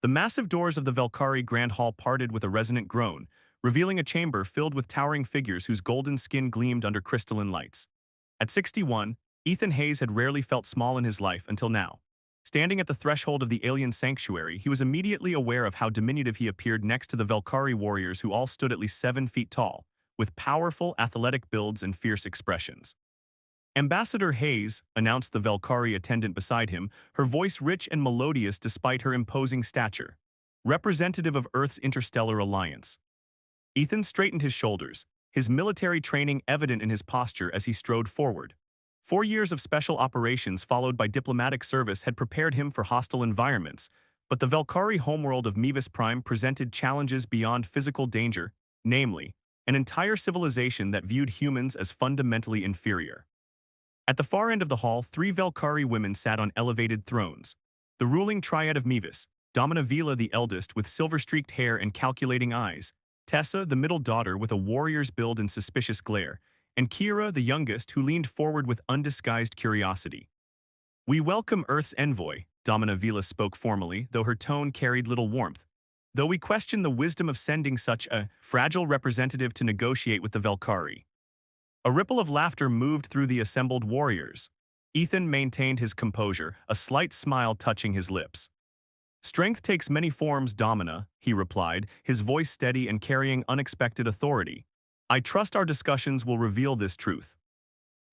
The massive doors of the Valkyrie Grand Hall parted with a resonant groan, revealing a chamber filled with towering figures whose golden skin gleamed under crystalline lights. At 61, Ethan Hayes had rarely felt small in his life until now. Standing at the threshold of the alien sanctuary, he was immediately aware of how diminutive he appeared next to the Valkyrie warriors who all stood at least 7 feet tall, with powerful, athletic builds and fierce expressions. Ambassador Hayes, announced the Valkyrie attendant beside him, her voice rich and melodious despite her imposing stature. Representative of Earth's interstellar alliance. Ethan straightened his shoulders, his military training evident in his posture as he strode forward. 4 years of special operations followed by diplomatic service had prepared him for hostile environments, but the Valkyrie homeworld of Mevis Prime presented challenges beyond physical danger, namely, an entire civilization that viewed humans as fundamentally inferior. At the far end of the hall, 3 Valkyrie women sat on elevated thrones. The ruling triad of Mevis, Domina Vila the eldest with silver-streaked hair and calculating eyes, Tessa, the middle daughter with a warrior's build and suspicious glare, and Kira, the youngest, who leaned forward with undisguised curiosity. "We welcome Earth's envoy," Domina Vila spoke formally, though her tone carried little warmth. "Though we question the wisdom of sending such a fragile representative to negotiate with the Valkyrie." A ripple of laughter moved through the assembled warriors. Ethan maintained his composure, a slight smile touching his lips. "Strength takes many forms, Domina," he replied, his voice steady and carrying unexpected authority. "I trust our discussions will reveal this truth."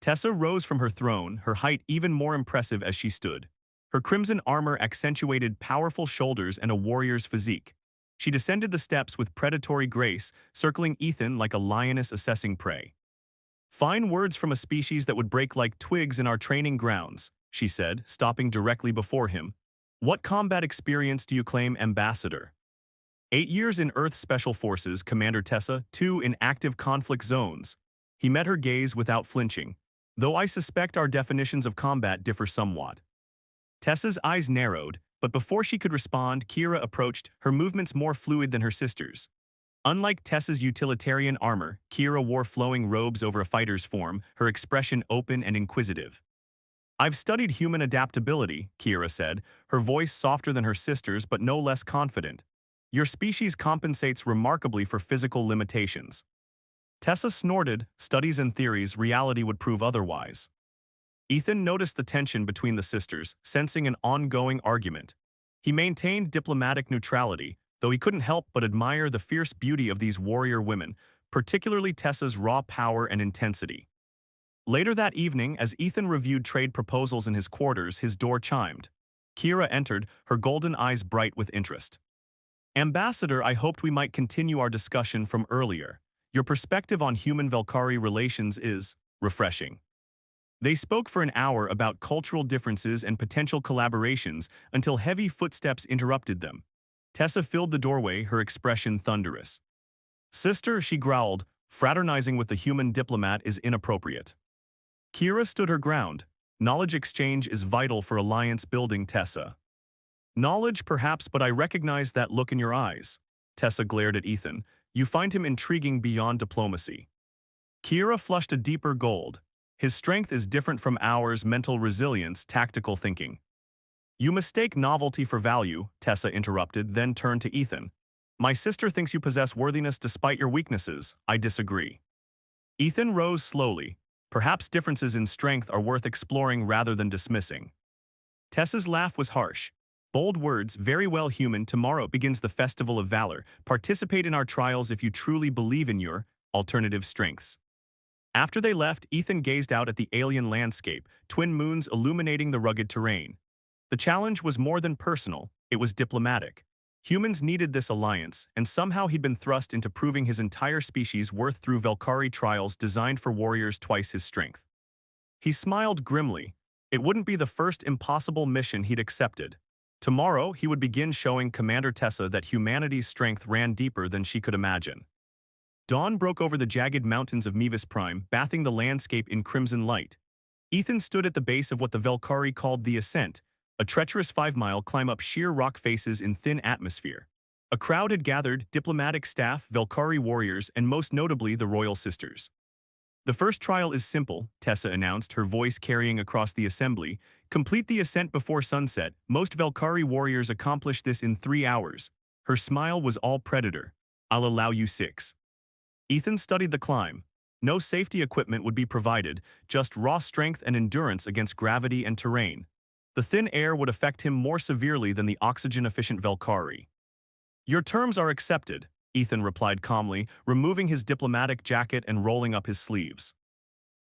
Tessa rose from her throne, her height even more impressive as she stood. Her crimson armor accentuated powerful shoulders and a warrior's physique. She descended the steps with predatory grace, circling Ethan like a lioness assessing prey. "Fine words from a species that would break like twigs in our training grounds," she said, stopping directly before him. "What combat experience do you claim, Ambassador?" 8 years in Earth Special Forces, Commander Tessa, 2 in active conflict zones. He met her gaze without flinching, though I suspect our definitions of combat differ somewhat. Tessa's eyes narrowed, but before she could respond, Kira approached, her movements more fluid than her sister's. Unlike Tessa's utilitarian armor, Kira wore flowing robes over a fighter's form, her expression open and inquisitive. "I've studied human adaptability," Kira said, her voice softer than her sister's but no less confident. "Your species compensates remarkably for physical limitations." Tessa snorted, "Studies and theories, reality would prove otherwise." Ethan noticed the tension between the sisters, sensing an ongoing argument. He maintained diplomatic neutrality, though he couldn't help but admire the fierce beauty of these warrior women, particularly Tessa's raw power and intensity. Later that evening, as Ethan reviewed trade proposals in his quarters, his door chimed. Kira entered, her golden eyes bright with interest. "Ambassador, I hoped we might continue our discussion from earlier. Your perspective on human-Valkyrie relations is refreshing." They spoke for an hour about cultural differences and potential collaborations until heavy footsteps interrupted them. Tessa filled the doorway, her expression thunderous. "Sister," she growled, "fraternizing with the human diplomat is inappropriate." Kira stood her ground. "Knowledge exchange is vital for alliance building, Tessa." "Knowledge, perhaps, but I recognize that look in your eyes." Tessa glared at Ethan. "You find him intriguing beyond diplomacy." Kira flushed a deeper gold. "His strength is different from ours, mental resilience, tactical thinking." "You mistake novelty for value," Tessa interrupted, then turned to Ethan. "My sister thinks you possess worthiness despite your weaknesses. I disagree." Ethan rose slowly. "Perhaps differences in strength are worth exploring rather than dismissing." Tessa's laugh was harsh. "Bold words, very well, human. Tomorrow begins the Festival of Valor. Participate in our trials if you truly believe in your alternative strengths." After they left, Ethan gazed out at the alien landscape, twin moons illuminating the rugged terrain. The challenge was more than personal, it was diplomatic. Humans needed this alliance, and somehow he'd been thrust into proving his entire species' worth through Valkyrie trials designed for warriors twice his strength. He smiled grimly. It wouldn't be the first impossible mission he'd accepted. Tomorrow, he would begin showing Commander Tessa that humanity's strength ran deeper than she could imagine. Dawn broke over the jagged mountains of Mevis Prime, bathing the landscape in crimson light. Ethan stood at the base of what the Valkyrie called the Ascent, a treacherous 5-mile climb up sheer rock faces in thin atmosphere. A crowd had gathered, diplomatic staff, Valkyrie warriors, and most notably the Royal Sisters. "The first trial is simple," Tessa announced, her voice carrying across the assembly. Complete the ascent before sunset. Most Valkyrie warriors accomplish this in 3 hours. Her smile was all predator. I'll allow you 6. Ethan studied the climb. No safety equipment would be provided, just raw strength and endurance against gravity and terrain. The thin air would affect him more severely than the oxygen-efficient Valkyrie. Your terms are accepted, Ethan replied calmly, removing his diplomatic jacket and rolling up his sleeves.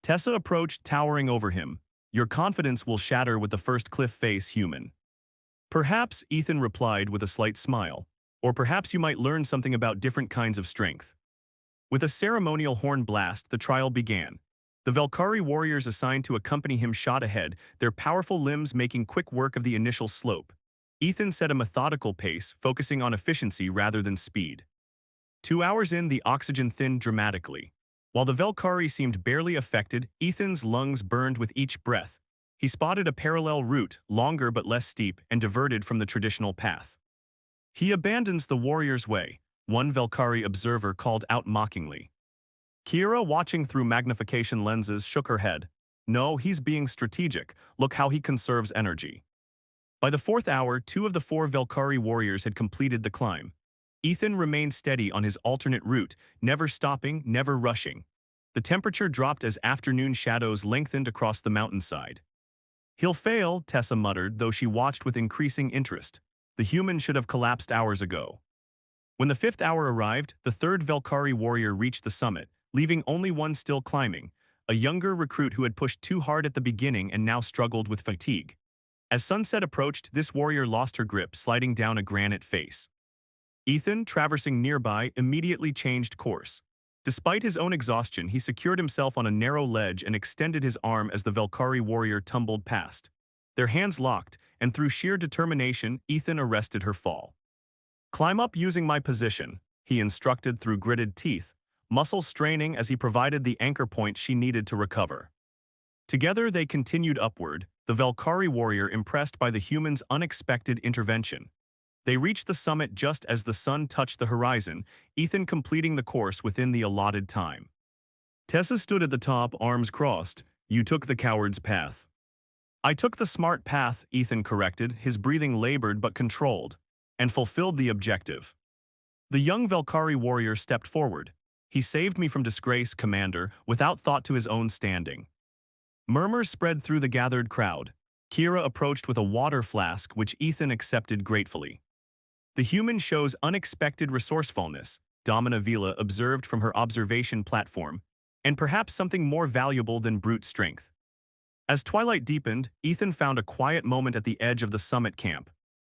Tessa approached, towering over him. Your confidence will shatter with the first cliff face, human. Perhaps, Ethan replied with a slight smile. Or perhaps you might learn something about different kinds of strength. With a ceremonial horn blast, the trial began. The Valkyrie warriors assigned to accompany him shot ahead, their powerful limbs making quick work of the initial slope. Ethan set a methodical pace, focusing on efficiency rather than speed. 2 hours in, the oxygen thinned dramatically. While the Valkyrie seemed barely affected, Ethan's lungs burned with each breath. He spotted a parallel route, longer but less steep, and diverted from the traditional path. He abandons the warrior's way, one Valkyrie observer called out mockingly. Kira, watching through magnification lenses, shook her head. No, he's being strategic. Look how he conserves energy. By the 4th hour, 2 of the 4 Valkyrie warriors had completed the climb. Ethan remained steady on his alternate route, never stopping, never rushing. The temperature dropped as afternoon shadows lengthened across the mountainside. He'll fail, Tessa muttered, though she watched with increasing interest. The human should have collapsed hours ago. When the 5th hour arrived, the 3rd Valkyrie warrior reached the summit, leaving only one still climbing, a younger recruit who had pushed too hard at the beginning and now struggled with fatigue. As sunset approached, this warrior lost her grip, sliding down a granite face. Ethan, traversing nearby, immediately changed course. Despite his own exhaustion, he secured himself on a narrow ledge and extended his arm as the Valkyrie warrior tumbled past. Their hands locked, and through sheer determination, Ethan arrested her fall. Climb up using my position, he instructed through gritted teeth, muscles straining as he provided the anchor point she needed to recover. Together they continued upward, the Valkyrie warrior impressed by the human's unexpected intervention. They reached the summit just as the sun touched the horizon, Ethan completing the course within the allotted time. Tessa stood at the top, arms crossed. You took the coward's path. I took the smart path, Ethan corrected, his breathing labored but controlled, and fulfilled the objective. The young Valkyrie warrior stepped forward. He saved me from disgrace, Commander, without thought to his own standing. Murmurs spread through the gathered crowd. Kira approached with a water flask, which Ethan accepted gratefully. The human shows unexpected resourcefulness, Domina Vila observed from her observation platform, and perhaps something more valuable than brute strength. As twilight deepened, Ethan found a quiet moment at the edge of the summit camp.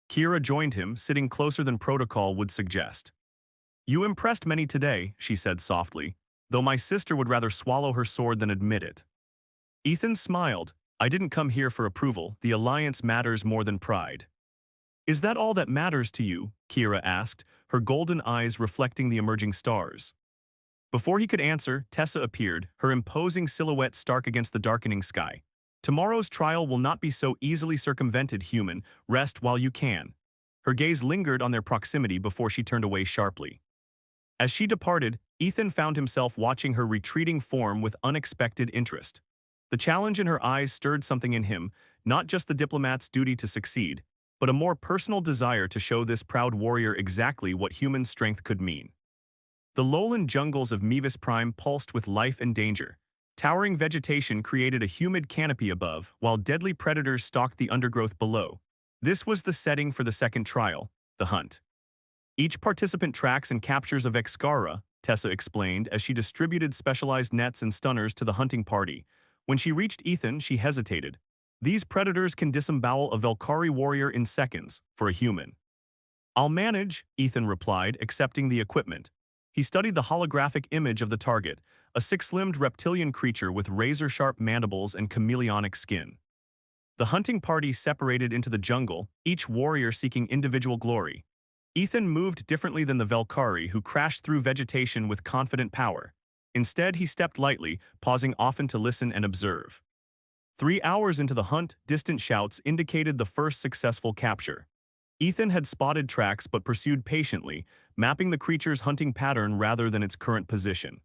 Kira joined him, sitting closer than protocol would suggest. You impressed many today, she said softly, though my sister would rather swallow her sword than admit it. Ethan smiled. I didn't come here for approval. The alliance matters more than pride. Is that all that matters to you? Kira asked, her golden eyes reflecting the emerging stars. Before he could answer, Tessa appeared, her imposing silhouette stark against the darkening sky. Tomorrow's trial will not be so easily circumvented, human. Rest while you can. Her gaze lingered on their proximity before she turned away sharply. As she departed, Ethan found himself watching her retreating form with unexpected interest. The challenge in her eyes stirred something in him, not just the diplomat's duty to succeed, but a more personal desire to show this proud warrior exactly what human strength could mean. The lowland jungles of Mevis Prime pulsed with life and danger. Towering vegetation created a humid canopy above, while deadly predators stalked the undergrowth below. This was the setting for the second trial, the hunt. Each participant tracks and captures a Vexkara, Tessa explained as she distributed specialized nets and stunners to the hunting party. When she reached Ethan, she hesitated. These predators can disembowel a Valkyrie warrior in seconds, for a human. I'll manage, Ethan replied, accepting the equipment. He studied the holographic image of the target, a six-limbed reptilian creature with razor-sharp mandibles and chameleonic skin. The hunting party separated into the jungle, each warrior seeking individual glory. Ethan moved differently than the Valkyrie, who crashed through vegetation with confident power. Instead, he stepped lightly, pausing often to listen and observe. 3 hours into the hunt, distant shouts indicated the first successful capture. Ethan had spotted tracks but pursued patiently, mapping the creature's hunting pattern rather than its current position.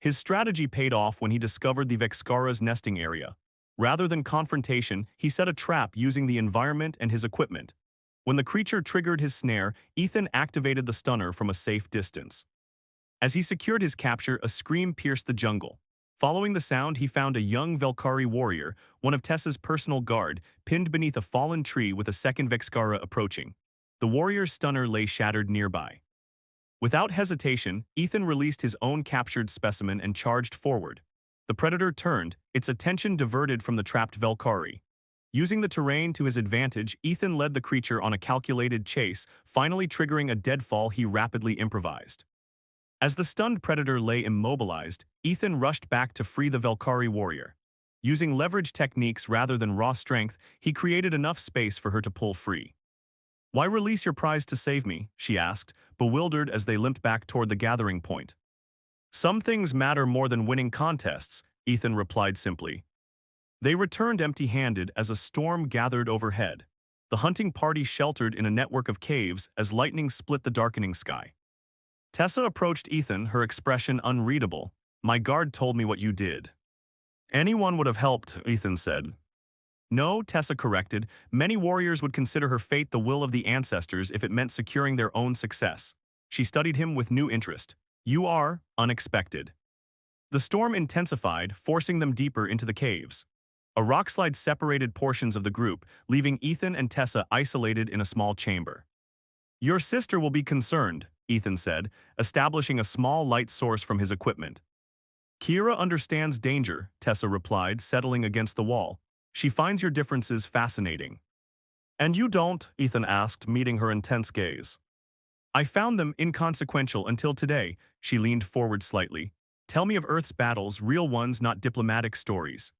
His strategy paid off when he discovered the Vexkara's nesting area. Rather than confrontation, he set a trap using the environment and his equipment. When the creature triggered his snare, Ethan activated the stunner from a safe distance. As he secured his capture, a scream pierced the jungle. Following the sound, he found a young Velkari warrior, one of Tessa's personal guard, pinned beneath a fallen tree with a second Vexkara approaching. The warrior's stunner lay shattered nearby. Without hesitation, Ethan released his own captured specimen and charged forward. The predator turned, its attention diverted from the trapped Velkari. Using the terrain to his advantage, Ethan led the creature on a calculated chase, finally triggering a deadfall he rapidly improvised. As the stunned predator lay immobilized, Ethan rushed back to free the Velkari warrior. Using leverage techniques rather than raw strength, he created enough space for her to pull free. "Why release your prize to save me?" she asked, bewildered as they limped back toward the gathering point. "Some things matter more than winning contests," Ethan replied simply. They returned empty-handed as a storm gathered overhead. The hunting party sheltered in a network of caves as lightning split the darkening sky. Tessa approached Ethan, her expression unreadable. "My guard told me what you did." "Anyone would have helped," Ethan said. "No," Tessa corrected. "Many warriors would consider her fate the will of the ancestors if it meant securing their own success." She studied him with new interest. "You are unexpected." The storm intensified, forcing them deeper into the caves. A rockslide separated portions of the group, leaving Ethan and Tessa isolated in a small chamber. "Your sister will be concerned," Ethan said, establishing a small light source from his equipment. "Kira understands danger," Tessa replied, settling against the wall. "She finds your differences fascinating." "And you don't?" Ethan asked, meeting her intense gaze. "I found them inconsequential until today," she leaned forward slightly. "Tell me of Earth's battles, real ones, not diplomatic stories."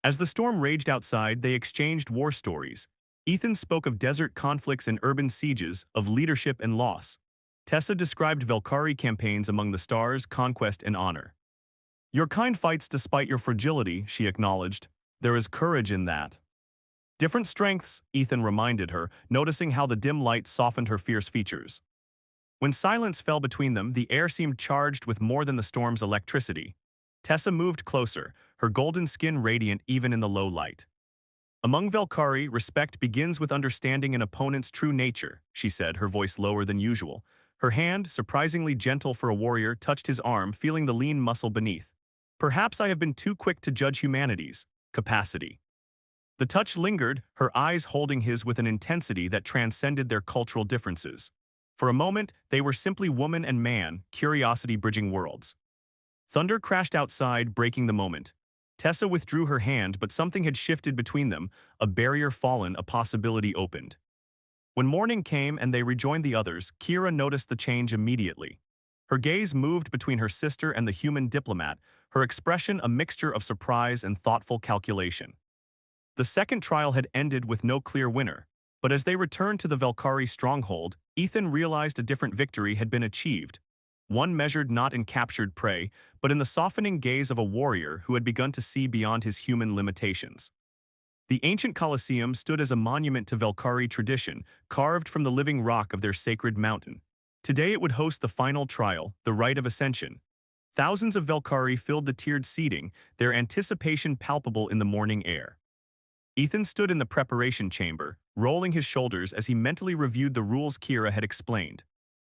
As the storm raged outside, they exchanged war stories. Ethan spoke of desert conflicts and urban sieges, of leadership and loss. Tessa described Velkari campaigns among the stars, conquest and honor. "Your kind fights despite your fragility," she acknowledged. "There is courage in that." "Different strengths," Ethan reminded her, noticing how the dim light softened her fierce features. When silence fell between them, the air seemed charged with more than the storm's electricity. Tessa moved closer, her golden skin radiant even in the low light. "Among Velkari, respect begins with understanding an opponent's true nature," she said, her voice lower than usual. Her hand, surprisingly gentle for a warrior, touched his arm, feeling the lean muscle beneath. "Perhaps I have been too quick to judge humanity's capacity." The touch lingered, her eyes holding his with an intensity that transcended their cultural differences. For a moment, they were simply woman and man, curiosity bridging worlds. Thunder crashed outside, breaking the moment. Tessa withdrew her hand, but something had shifted between them, a barrier fallen, a possibility opened. When morning came and they rejoined the others, Kira noticed the change immediately. Her gaze moved between her sister and the human diplomat, her expression a mixture of surprise and thoughtful calculation. The second trial had ended with no clear winner, but as they returned to the Velkari stronghold, Ethan realized a different victory had been achieved. One measured not in captured prey, but in the softening gaze of a warrior who had begun to see beyond his human limitations. The ancient Colosseum stood as a monument to Velkari tradition, carved from the living rock of their sacred mountain. Today it would host the final trial, the rite of Ascension. Thousands of Velkari filled the tiered seating, their anticipation palpable in the morning air. Ethan stood in the preparation chamber, rolling his shoulders as he mentally reviewed the rules Kira had explained.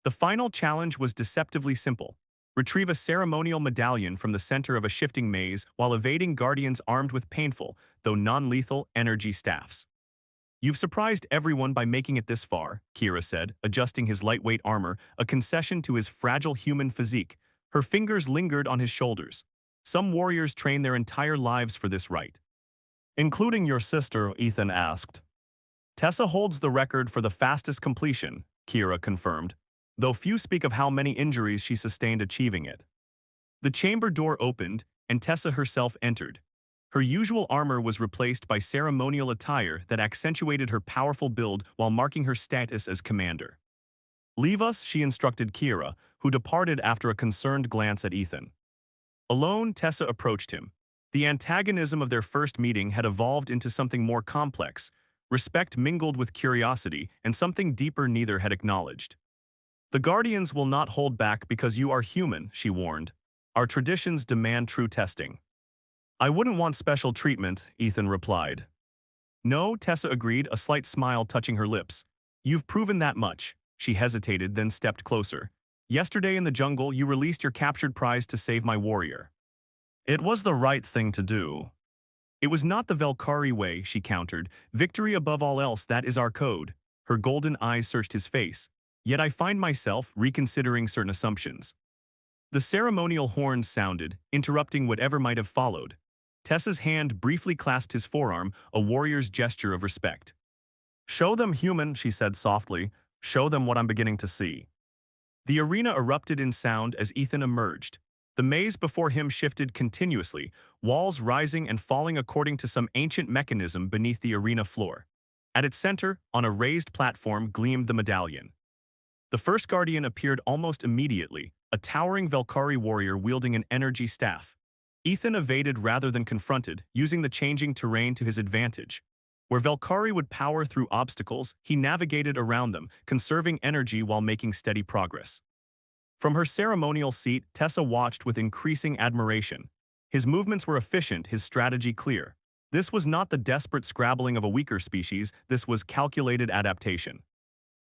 The final challenge was deceptively simple. Retrieve a ceremonial medallion from the center of a shifting maze while evading guardians armed with painful, though non-lethal, energy staffs. "You've surprised everyone by making it this far," Kira said, adjusting his lightweight armor, a concession to his fragile human physique. Her fingers lingered on his shoulders. "Some warriors train their entire lives for this rite." "Including your sister?" Ethan asked. "Tessa holds the record for the fastest completion," Kira confirmed, though few speak of how many injuries she sustained achieving it. The chamber door opened, and Tessa herself entered. Her usual armor was replaced by ceremonial attire that accentuated her powerful build while marking her status as commander. "Leave us," she instructed Kira, who departed after a concerned glance at Ethan. Alone, Tessa approached him. The antagonism of their first meeting had evolved into something more complex. Respect mingled with curiosity, and something deeper neither had acknowledged. "The Guardians will not hold back because you are human," she warned. "Our traditions demand true testing." I wouldn't want special treatment, Ethan replied. No, Tessa agreed, a slight smile touching her lips. You've proven that much. She hesitated, then stepped closer. Yesterday in the jungle, you released your captured prize to save my warrior. It was the right thing to do. It was not the Velkari way, she countered. Victory above all else, that is our code. Her golden eyes searched his face. Yet I find myself reconsidering certain assumptions. The ceremonial horns sounded, interrupting whatever might have followed. Tessa's hand briefly clasped his forearm, a warrior's gesture of respect. Show them human, she said softly. Show them what I'm beginning to see. The arena erupted in sound as Ethan emerged. The maze before him shifted continuously, walls rising and falling according to some ancient mechanism beneath the arena floor. At its center, on a raised platform, gleamed the medallion. The first guardian appeared almost immediately, a towering Velkari warrior wielding an energy staff. Ethan evaded rather than confronted, using the changing terrain to his advantage. Where Velkari would power through obstacles, he navigated around them, conserving energy while making steady progress. From her ceremonial seat, Tessa watched with increasing admiration. His movements were efficient, his strategy clear. This was not the desperate scrabbling of a weaker species, this was calculated adaptation.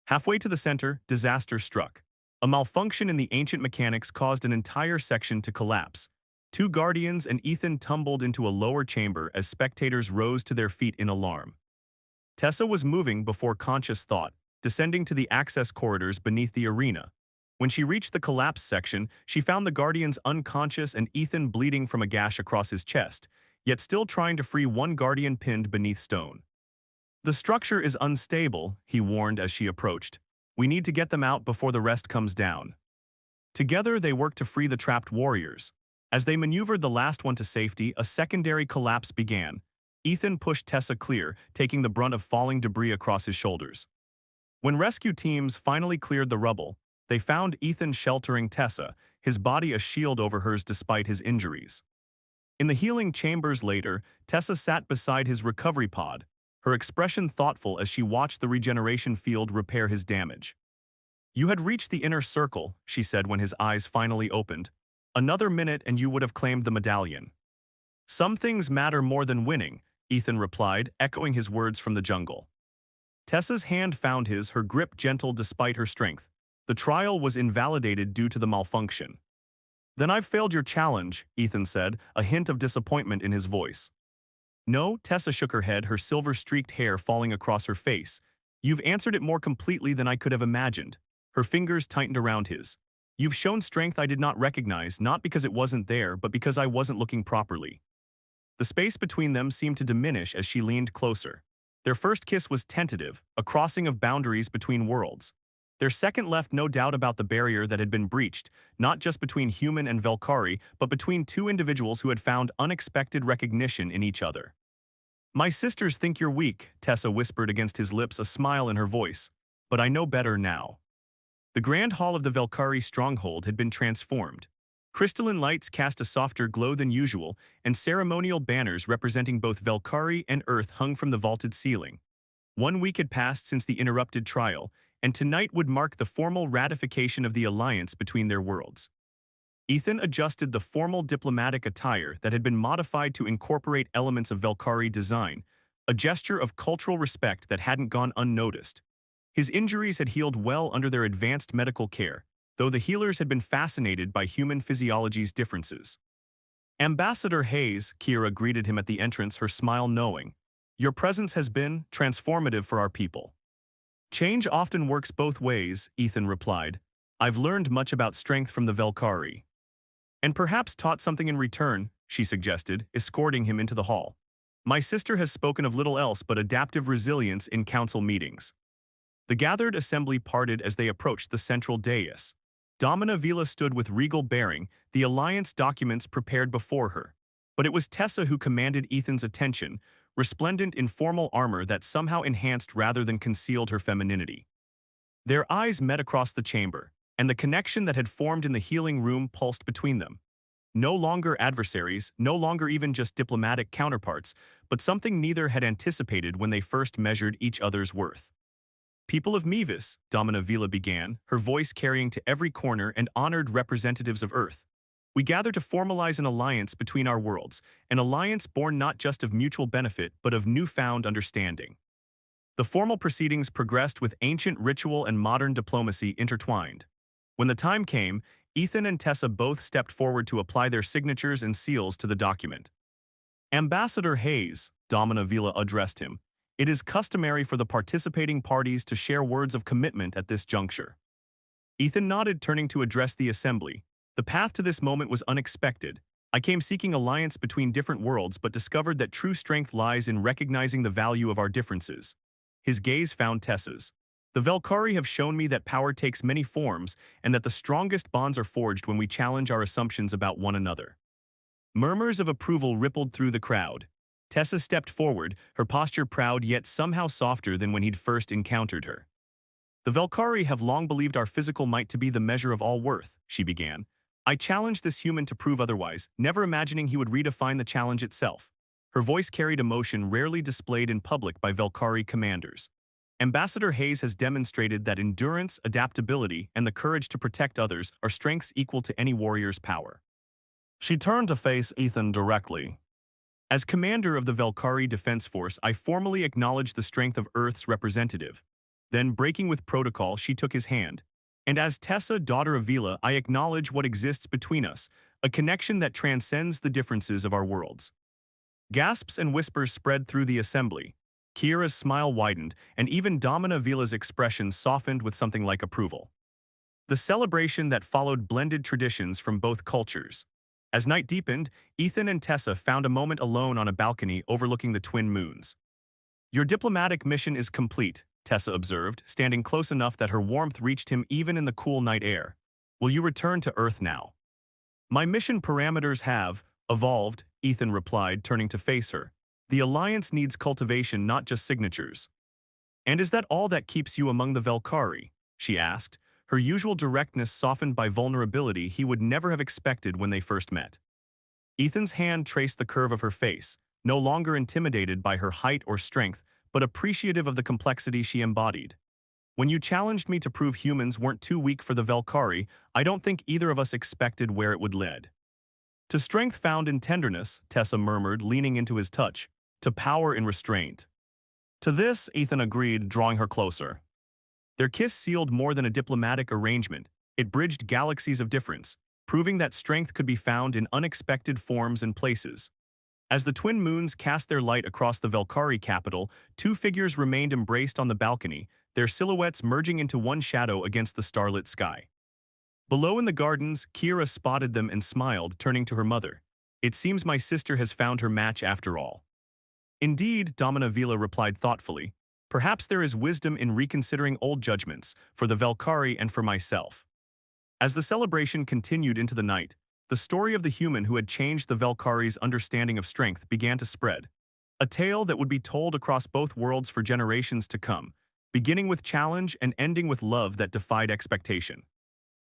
Halfway to the center, disaster struck. A malfunction in the ancient mechanics caused an entire section to collapse. Two guardians and Ethan tumbled into a lower chamber as spectators rose to their feet in alarm. Tessa was moving before conscious thought, descending to the access corridors beneath the arena. When she reached the collapsed section, she found the guardians unconscious and Ethan bleeding from a gash across his chest, yet still trying to free one guardian pinned beneath stone. The structure is unstable, he warned as she approached. We need to get them out before the rest comes down. Together they worked to free the trapped warriors. As they maneuvered the last one to safety, a secondary collapse began. Ethan pushed Tessa clear, taking the brunt of falling debris across his shoulders. When rescue teams finally cleared the rubble, they found Ethan sheltering Tessa, his body a shield over hers despite his injuries. In the healing chambers later, Tessa sat beside his recovery pod, her expression thoughtful as she watched the regeneration field repair his damage. You had reached the inner circle, she said when his eyes finally opened. Another minute and you would have claimed the medallion. Some things matter more than winning, Ethan replied, echoing his words from the jungle. Tessa's hand found his, her grip gentle despite her strength. The trial was invalidated due to the malfunction. Then I've failed your challenge, Ethan said, a hint of disappointment in his voice. No, Tessa shook her head, her silver-streaked hair falling across her face. You've answered it more completely than I could have imagined. Her fingers tightened around his. You've shown strength I did not recognize, not because it wasn't there, but because I wasn't looking properly. The space between them seemed to diminish as she leaned closer. Their first kiss was tentative, a crossing of boundaries between worlds. Their second left no doubt about the barrier that had been breached, not just between human and Velkari, but between two individuals who had found unexpected recognition in each other. My sisters think you're weak, Tessa whispered against his lips, a smile in her voice. But I know better now. The grand hall of the Velkari stronghold had been transformed. Crystalline lights cast a softer glow than usual, and ceremonial banners representing both Velkari and Earth hung from the vaulted ceiling. 1 week had passed since the interrupted trial, and tonight would mark the formal ratification of the alliance between their worlds. Ethan adjusted the formal diplomatic attire that had been modified to incorporate elements of Velkari design, a gesture of cultural respect that hadn't gone unnoticed. His injuries had healed well under their advanced medical care, though the healers had been fascinated by human physiology's differences. Ambassador Hayes, Kira greeted him at the entrance, her smile knowing. Your presence has been transformative for our people. Change often works both ways, Ethan replied. I've learned much about strength from the Velkari. And perhaps taught something in return, she suggested, escorting him into the hall. My sister has spoken of little else but adaptive resilience in council meetings. The gathered assembly parted as they approached the central dais. Domina Vila stood with regal bearing, the alliance documents prepared before her. But it was Tessa who commanded Ethan's attention, resplendent in formal armor that somehow enhanced rather than concealed her femininity. Their eyes met across the chamber, and the connection that had formed in the healing room pulsed between them. No longer adversaries, no longer even just diplomatic counterparts, but something neither had anticipated when they first measured each other's worth. People of Mevis, Domina Vila began, her voice carrying to every corner and honored representatives of Earth. We gather to formalize an alliance between our worlds, an alliance born not just of mutual benefit but of newfound understanding. The formal proceedings progressed with ancient ritual and modern diplomacy intertwined. When the time came, Ethan and Tessa both stepped forward to apply their signatures and seals to the document. Ambassador Hayes, Domina Vila addressed him, it is customary for the participating parties to share words of commitment at this juncture. Ethan nodded, turning to address the assembly. The path to this moment was unexpected. I came seeking alliance between different worlds but discovered that true strength lies in recognizing the value of our differences. His gaze found Tessa's. The Velkari have shown me that power takes many forms and that the strongest bonds are forged when we challenge our assumptions about one another. Murmurs of approval rippled through the crowd. Tessa stepped forward, her posture proud yet somehow softer than when he'd first encountered her. The Velkari have long believed our physical might to be the measure of all worth, she began. I challenged this human to prove otherwise, never imagining he would redefine the challenge itself. Her voice carried emotion rarely displayed in public by Velkari commanders. Ambassador Hayes has demonstrated that endurance, adaptability, and the courage to protect others are strengths equal to any warrior's power. She turned to face Ethan directly. As commander of the Velkari Defense Force, I formally acknowledge the strength of Earth's representative. Then, breaking with protocol, she took his hand. And as Tessa, daughter of Vila, I acknowledge what exists between us, a connection that transcends the differences of our worlds. Gasps and whispers spread through the assembly. Kiera's smile widened, and even Domina Vila's expression softened with something like approval. The celebration that followed blended traditions from both cultures. As night deepened, Ethan and Tessa found a moment alone on a balcony overlooking the twin moons. Your diplomatic mission is complete, Tessa observed, standing close enough that her warmth reached him even in the cool night air. Will you return to Earth now? My mission parameters have evolved, Ethan replied, turning to face her. The Alliance needs cultivation, not just signatures. And is that all that keeps you among the Velkari? She asked, her usual directness softened by vulnerability he would never have expected when they first met. Ethan's hand traced the curve of her face, no longer intimidated by her height or strength, but appreciative of the complexity she embodied. When you challenged me to prove humans weren't too weak for the Velkari, I don't think either of us expected where it would lead. To strength found in tenderness, Tessa murmured, leaning into his touch. To power in restraint. To this, Ethan agreed, drawing her closer. Their kiss sealed more than a diplomatic arrangement. It bridged galaxies of difference, proving that strength could be found in unexpected forms and places. As the twin moons cast their light across the Velkari capital, two figures remained embraced on the balcony, their silhouettes merging into one shadow against the starlit sky. Below in the gardens, Kiera spotted them and smiled, turning to her mother. It seems my sister has found her match after all. Indeed, Domina Vila replied thoughtfully. Perhaps there is wisdom in reconsidering old judgments, for the Velkari and for myself. As the celebration continued into the night, the story of the human who had changed the Velkari's understanding of strength began to spread. A tale that would be told across both worlds for generations to come, beginning with challenge and ending with love that defied expectation.